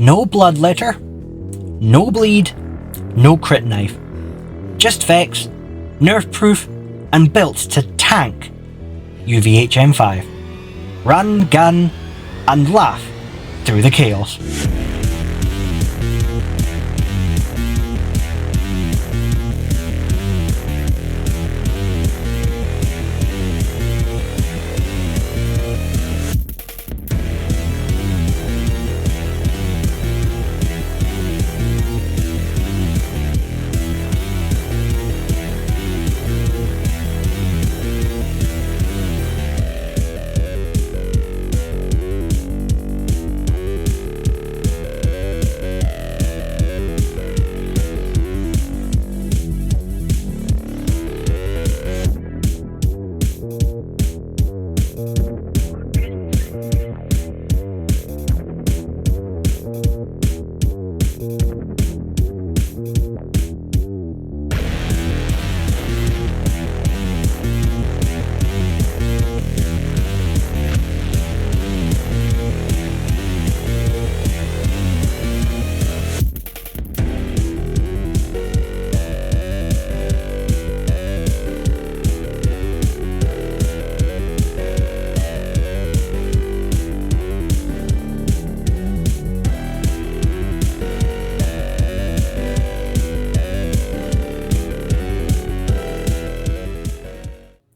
No Bloodletter, no bleed, no crit knife. Just Vex, nerf proof, and built to tank UVHM5. Run, gun, and laugh through the chaos.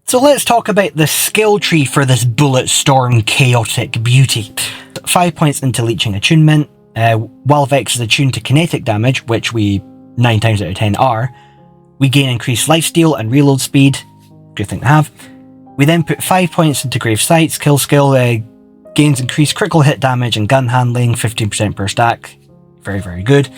So let's talk about the skill tree for this Bulletstorm chaotic beauty. 5 points into leeching attunement. While Vex is attuned to kinetic damage, which we 9 times out of 10 are, we gain increased lifesteal and reload speed. Good thing to have. We then put 5 points into Grave Sights. Kill skill gains increased critical hit damage and gun handling, 15% per stack. Very, very good.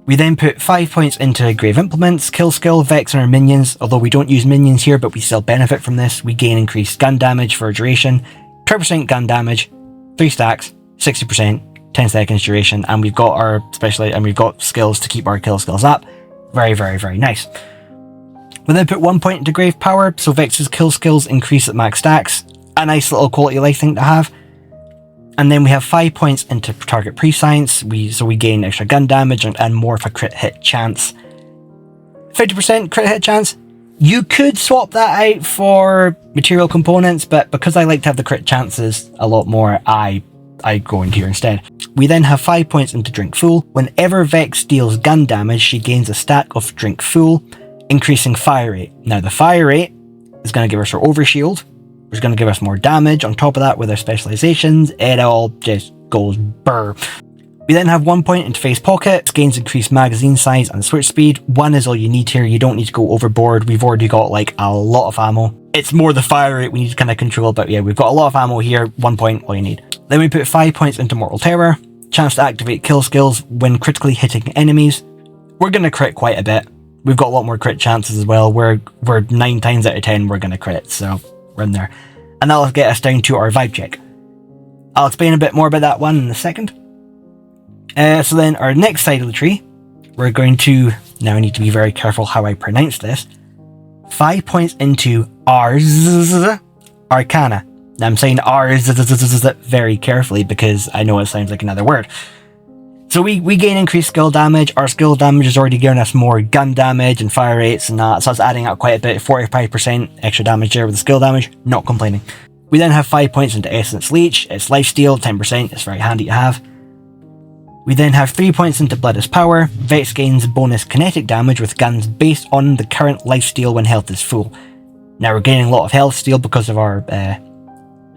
We then put 5 points into Grave Implements, Kill Skill, Vex on our minions. Although we don't use minions here, but we still benefit from this. We gain increased gun damage for a duration, 20% gun damage, 3 stacks, 60%, 10 seconds duration, and we've got our we've got skills to keep our kill skills up. Very, very, very nice. We then put 1 point into Grave Power, so Vex's kill skills increase at max stacks. A nice little quality of life thing to have. And then we have 5 points into Target Prescience, so we gain extra gun damage and more of a crit hit chance. 50% crit hit chance. You could swap that out for material components, but because I like to have the crit chances a lot more, I go into here instead. We then have 5 points into Drink Full. Whenever Vex deals gun damage, she gains a stack of Drink Full, increasing fire rate. Now the fire rate is going to give us her overshield, which is going to give us more damage. On top of that, with our specializations, it all just goes burr. We then have 1 point into Face Pocket, gains increased magazine size and switch speed. 1 is all you need here, you don't need to go overboard. We've already got like a lot of ammo. It's more the fire rate we need to kind of control, but yeah, we've got a lot of ammo here. 1 point, all you need. Then we put 5 points into Mortal Terror, chance to activate kill skills when critically hitting enemies. We're going to crit quite a bit. We've got a lot more crit chances as well. We're 9 times out of 10 we're going to crit, so we're in there. And that'll get us down to our vibe check. I'll explain a bit more about that one in a second. So then our next side of the tree, we're going to, now I need to be very careful how I pronounce this, 5 points into Ars Arcana. Now I'm saying Ars very carefully because I know it sounds like another word. So we gain increased skill damage. Our skill damage is already giving us more gun damage and fire rates and that, so it's adding up quite a bit. 45% extra damage there with the skill damage, not complaining. We then have 5 points into Essence Leech. It's lifesteal, 10%, it's very handy to have. We then have 3 points into Blood's Power. Vex gains bonus kinetic damage with guns based on the current lifesteal when health is full. Now we're gaining a lot of health steal because of our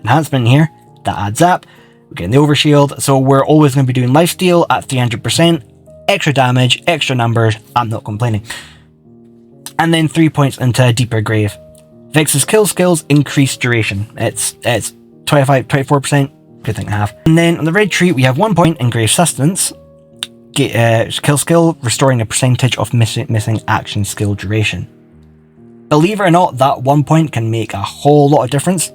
enhancement here. That adds up. We're getting the overshield, so we're always going to be doing lifesteal at 300%. Extra damage, extra numbers, I'm not complaining. And then 3 points into Deeper Grave. Vex's kill skills increase duration. It's 24%. Good thing to have. And then on the red tree, we have 1 point in Grave Sustenance. Kill skill, restoring a percentage of missing action skill duration. Believe it or not, that 1 point can make a whole lot of difference.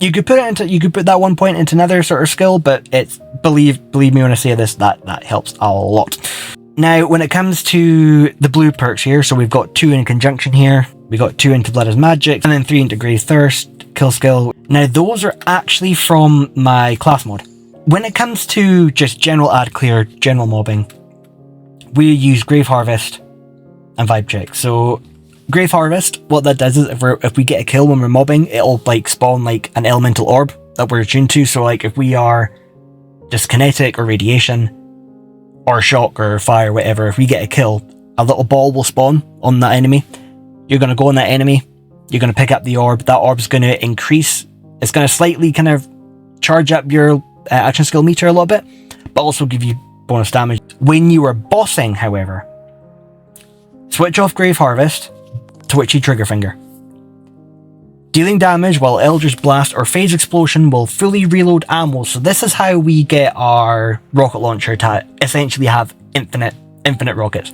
You could put that 1 point into another sort of skill, but it's believe me when I say this, that helps a lot. Now, when it comes to the blue perks here, so we've got 2 in conjunction here. We got 2 into Blood as Magic, and then 3 into Grave Thirst, kill skill. Now, those are actually from my class mod. When it comes to just general ad clear, general mobbing, we use Grave Harvest and Vibe Check. So Grave Harvest, what that does is if we get a kill when we're mobbing, it'll like spawn like an elemental orb that we're attuned to. So like if we are just kinetic or radiation or shock or fire, whatever, if we get a kill, a little ball will spawn on that enemy. You're going to go on that enemy, you're going to pick up the orb, that orb's going to increase, it's going to slightly kind of charge up your action skill meter a little bit, but also give you bonus damage. When you are bossing, however, switch off Grave Harvest, Twitchy Trigger Finger. Dealing damage while Eldritch Blast or Phase Explosion will fully reload ammo, so this is how we get our rocket launcher to essentially have infinite rockets.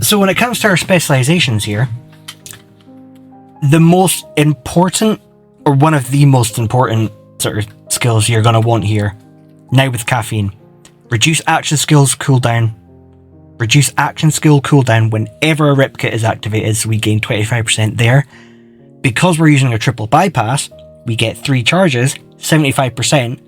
So when it comes to our specializations here, the most important, or one of the most important sort of skills you're going to want here, now with caffeine, reduce action skills cooldown. Reduce action skill cooldown whenever a rip kit is activated, so we gain 25% there. Because we're using a triple bypass, we get 3 charges, 75%.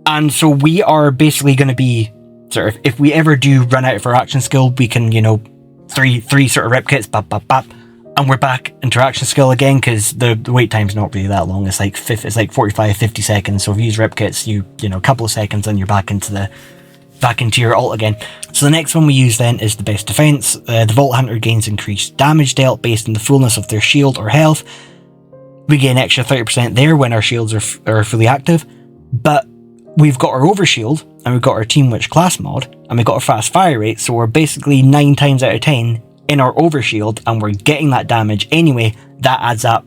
And so we are basically going to be, sort of, if we ever do run out of our action skill, we can, you know, three sort of rip kits, bap, bap, bap, and we're back into action skill again, because the wait time's not really that long. It's like 45, 50 seconds. So if you use rip kits, you know, a couple of seconds and you're back into your ult again. So the next one we use then is the best defense. The Vault Hunter gains increased damage dealt based on the fullness of their shield or health. We get an extra 30% there when our shields are fully active. But we've got our overshield, and we've got our Team Witch class mod, and we've got our fast fire rate, so we're basically 9 times out of 10 in our overshield, and we're getting that damage anyway. That adds up.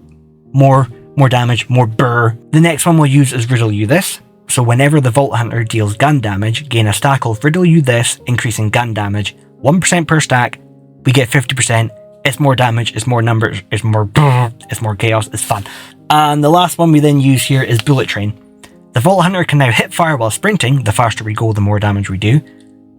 More damage, more burr. The next one we'll use is Riddle You This. So whenever the Vault Hunter deals gun damage, gain a stack of Riddle You This, increasing gun damage, 1% per stack, we get 50%, it's more damage, it's more numbers, it's more chaos, it's fun. And the last one we then use here is Bullet Train. The Vault Hunter can now hip fire while sprinting, the faster we go, the more damage we do.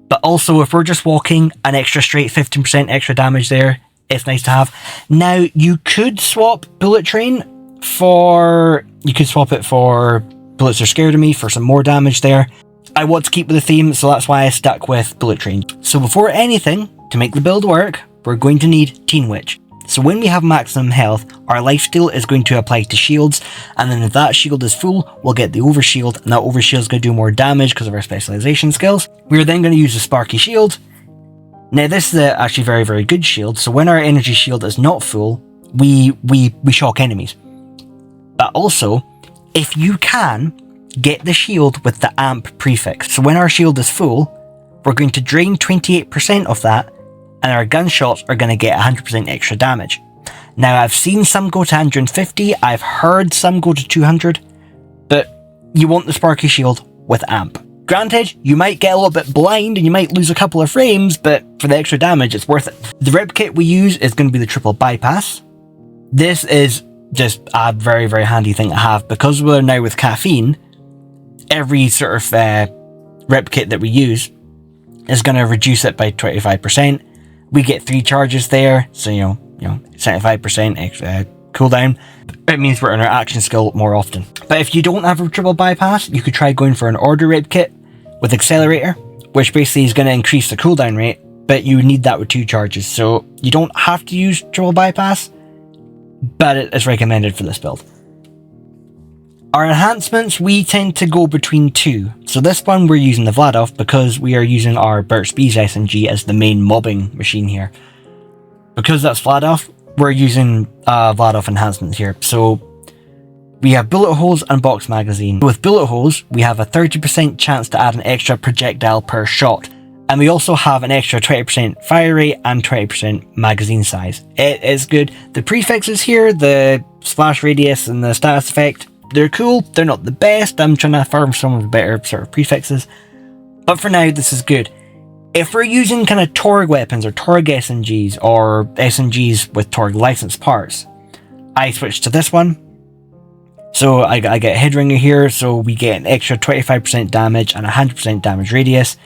But also if we're just walking, an extra straight 15% extra damage there, it's nice to have. Now you could swap Bullet Train for Bullets Are Scared of Me for some more damage there. I want to keep with the theme, so that's why I stuck with Bullet Train. So before anything, to make the build work, we're going to need Teen Witch. So when we have maximum health, our lifesteal is going to apply to shields, and then if that shield is full, we'll get the overshield, and that overshield is going to do more damage because of our specialization skills. We're then going to use the Sparky Shield. Now this is actually very, very good shield, so when our energy shield is not full, we shock enemies. But also, if you can, get the shield with the amp prefix. So when our shield is full, we're going to drain 28% of that, and our gunshots are going to get 100% extra damage. Now I've seen some go to 150, I've heard some go to 200, but you want the Sparky Shield with amp. Granted, you might get a little bit blind and you might lose a couple of frames, but for the extra damage, it's worth it. The rib kit we use is going to be the triple bypass. This is just a very, very handy thing to have, because we're now with caffeine. Every sort of rep kit that we use is going to reduce it by 25%. We get 3 charges there, so you know 75% extra cooldown. It means we're in our action skill more often. But if you don't have a triple bypass, you could try going for an order rep kit with accelerator, which basically is going to increase the cooldown rate, but you need that with 2 charges. So you don't have to use triple bypass, but it is recommended for this build. Our enhancements, we tend to go between 2. So this one we're using the Vladov because we are using our Burt's Bees SMG as the main mobbing machine here. Because that's Vladov, we're using Vladov enhancements here. So we have bullet holes and box magazine. With bullet holes, we have a 30% chance to add an extra projectile per shot. And we also have an extra 20% fire rate and 20% magazine size. It is good. The prefixes here, the splash radius and the status effect, they're cool. They're not the best. I'm trying to farm some of the better sort of prefixes. But for now, this is good. If we're using kind of Torg weapons or Torg SMGs or SMGs with Torg licensed parts, I switch to this one. So I get Headringer here, so we get an extra 25% damage and 100% damage radius.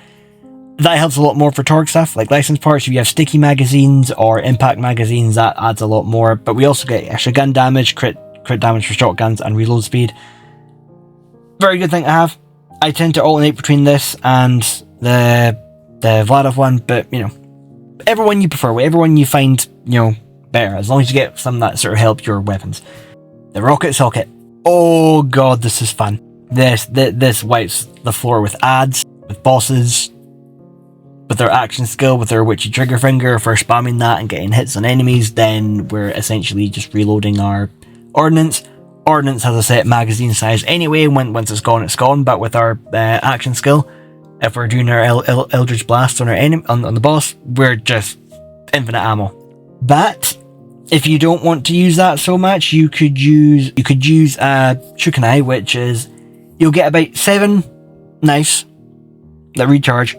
That helps a lot more for Torg stuff, like licensed parts. If you have sticky magazines or impact magazines, that adds a lot more. But we also get extra gun damage, crit damage for shotguns, and reload speed. Very good thing to have. I tend to alternate between this and the Vladov one, but, you know, whichever one you prefer, whatever one you find, you know, better, as long as you get some that sort of help your weapons. The rocket socket. Oh god, this is fun. This wipes the floor with ads, with bosses, with their action skill, with their witchy trigger finger. If we're spamming that and getting hits on enemies, then we're essentially just reloading our ordnance. Ordnance has a set magazine size anyway, once it's gone, but with our action skill, if we're doing our Eldritch Blast on our enemy, on the boss, we're just infinite ammo. But if you don't want to use that so much, you could use Shukanai, which is, you'll get about 7 knives that recharge.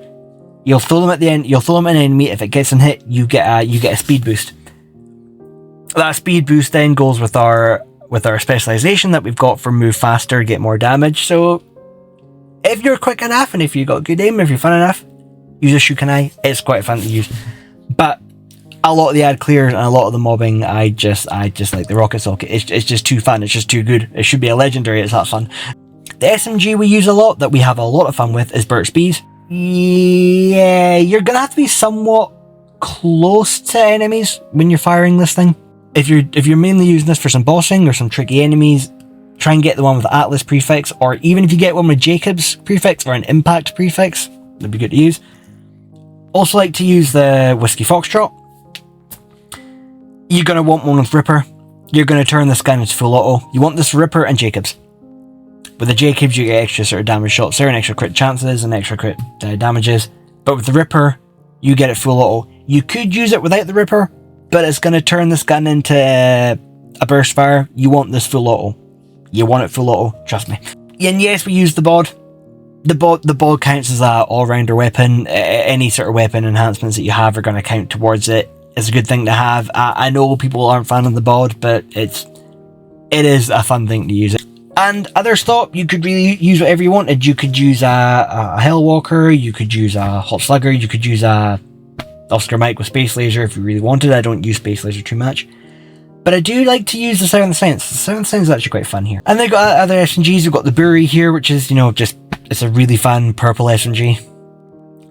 You'll throw them at the end. You'll throw them at an enemy. If it gets hit, you get a speed boost. That speed boost then goes with our specialization that we've got for move faster, get more damage. So if you're quick enough and if you've got good aim, if you're fun enough, use a Shukanai. It's quite fun to use. But a lot of the ad clears and a lot of the mobbing, I just like the rocket socket. It's just too fun. It's just too good. It should be a legendary. It's that fun. The SMG we use a lot, that we have a lot of fun with, is Burst Bees. Yeah, you're gonna have to be somewhat close to enemies when you're firing this thing. If you're mainly using this for some bossing or some tricky enemies, try and get the one with the Atlas prefix, or even if you get one with Jacob's prefix or an Impact prefix, that'd be good to use. Also like to use the Whiskey Foxtrot. You're gonna want one with Ripper. You're gonna turn this gun into full auto. You want this Ripper and Jacobs. With the Jacobs, you get extra sort of damage shots there, and extra crit chances, and extra crit damages. But with the Ripper, you get it full auto. You could use it without the Ripper, but it's going to turn this gun into a burst fire. You want this full auto. You want it full auto, trust me. And yes, we use the bod. The bod counts as an all-rounder weapon. Any sort of weapon enhancements that you have are going to count towards it. It's a good thing to have. I know people aren't fan of the bod, but it is a fun thing to use it. And other stop, you could really use whatever you wanted. You could use a Hellwalker, you could use a Hot Slugger, you could use a Oscar Mike with Space Laser if you really wanted. I don't use Space Laser too much. But I do like to use the Seventh Sense. The Seventh Sense is actually quite fun here. And they've got other SMGs. We've got the Buri here, which is, you know, just, it's a really fun purple SMG.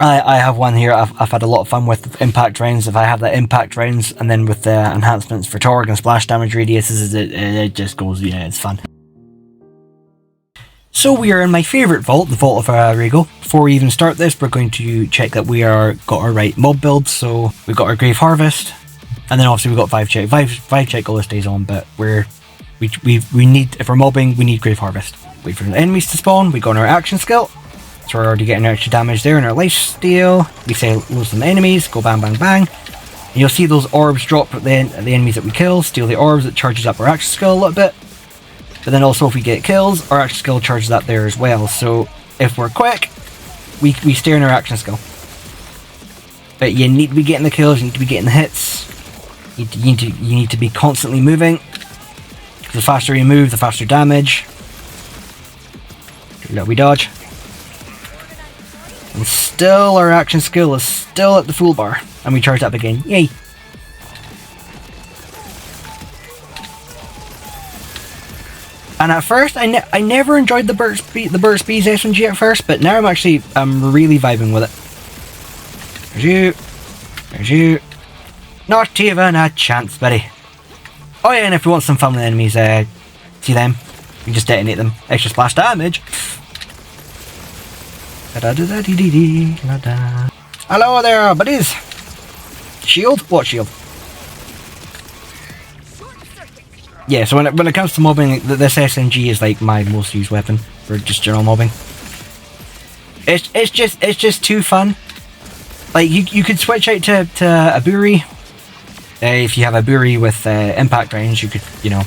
I have one here I've had a lot of fun with impact rounds. If I have that impact rounds, and then with the enhancements for Torg and splash damage radiuses, it just goes, yeah, it's fun. So we are in my favourite vault, the Vault of Rego. Before we even start this, we're going to check that we got our right mob build. So we've got our Grave Harvest, and then obviously we've got 5 check. 5 check all this stays on, but we need, if we're mobbing, we need Grave Harvest. Wait for the enemies to spawn. We got our action skill, so we're already getting our extra damage there, and our life steal. We say load some enemies, go bang bang bang. And you'll see those orbs drop at the enemies that we kill. Steal the orbs, it charges up our action skill a little bit. But then also if we get kills, our action skill charges up there as well. So if we're quick, we stay in our action skill. But you need to be getting the kills, you need to be getting the hits. You need to be constantly moving. The faster you move, the faster damage. Do that we dodge. And still our action skill is still at the full bar. And we charge up again. Yay! And at first, I never enjoyed the Burst Bees SMG at first, but now I'm really vibing with it. There's you. Not even a chance, buddy. Oh yeah, and if we want some fun with enemies, see them? You can just detonate them. Extra splash damage. Hello there, buddies. Shield? What shield? Yeah, so when it comes to mobbing, this SMG is like my most used weapon for just general mobbing. It's just too fun. Like you could switch out to a Buri. If you have a Buri with impact range, you could, you know,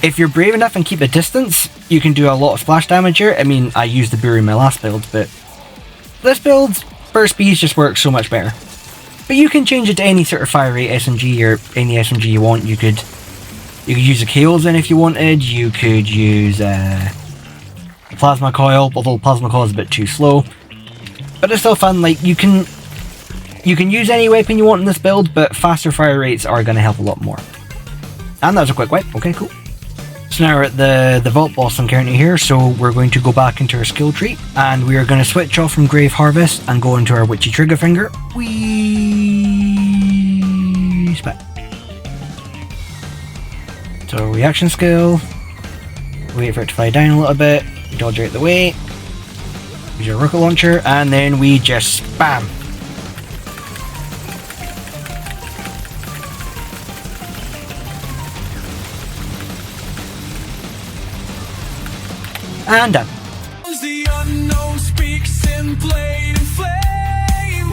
if you're brave enough and keep a distance, you can do a lot of splash damage here. I mean, I used the Buri in my last build, but this build, Burst Bees just works so much better. But you can change it to any sort of fire rate SMG or any SMG you want. You could use a KOs in if you wanted. You could use a Plasma Coil, although Plasma Coil is a bit too slow. But it's still fun. Like you can use any weapon you want in this build, but faster fire rates are going to help a lot more. And that was a quick wipe. Okay, cool. So now we're at the vault boss encounter here, so we're going to go back into our skill tree, and we are going to switch off from Grave Harvest and go into our Witchy Trigger Finger. Whee! Spit. So reaction skill, wait for it to fly down a little bit, dodge out the way, use your rocket launcher, and then we just spam. And done. The unknown speaks in blade and flame.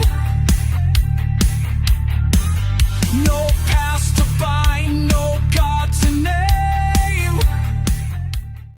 No